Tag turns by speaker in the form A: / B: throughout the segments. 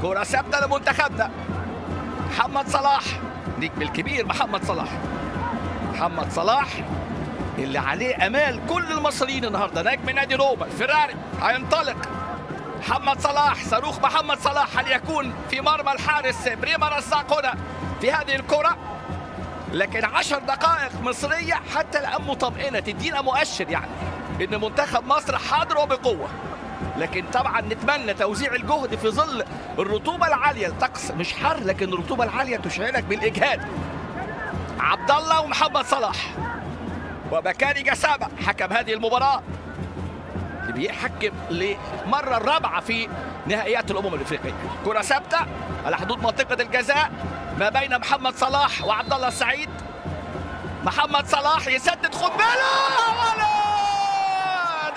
A: كرة ثابتة لمنتخبنا. محمد صلاح، نجم الكبير محمد صلاح. محمد صلاح اللي عليه امال كل المصريين النهارده، نجم نادي روما الفيراري هينطلق. محمد صلاح، صاروخ محمد صلاح، هل يكون في مرمى الحارس بريما رزاق هنا في هذه الكرة؟ لكن 10 دقائق مصرية حتى الآن مطمئنة، تدينا مؤشر يعني إن منتخب مصر حاضر وبقوة. لكن طبعا نتمنى توزيع الجهد في ظل الرطوبة العالية، الطقس مش حر لكن الرطوبة العالية تشعرك بالإجهاد. عبد الله ومحمد صلاح وبكاري جسامة حكم هذه المباراة اللي بيحكم للمرة الرابعة في نهائيات الأمم الأفريقية. كرة ثابتة على حدود منطقة الجزاء ما بين محمد صلاح وعبد الله السعيد. محمد صلاح يسدد قنبلة، ولد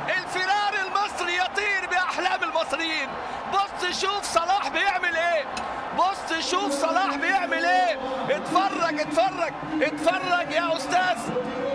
A: الفيراري المصري يطير بأحلام المصريين. بص شوف صلاح بيعمل ايه، بص شوف صلاح بيعمل ايه. اتفرج اتفرج اتفرج يا استاذ،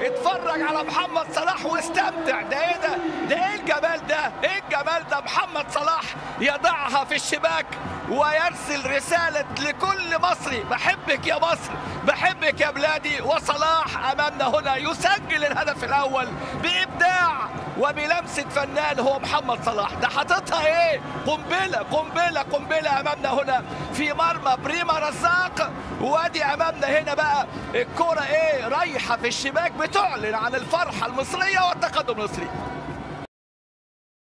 A: اتفرج على محمد صلاح واستمتع. ده ايه ده؟ ده ايه الجمال ده؟ ايه الجمال ده؟ محمد صلاح يضعها في الشباك ويرسل رسالة لكل مصري، بحبك يا مصر، بحبك يا بلادي. وصلاح امامنا هنا يسجل الهدف الاول بابداع وبلمسة فنان هو محمد صلاح. ده حاططها ايه؟ قنبلة قنبلة قنبلة امامنا هنا في مرمى بريما رزاق. وادي امامنا هنا بقى الكرة ايه؟ رايحة في الشباك، بتعلن عن الفرحة المصرية والتقدم المصري.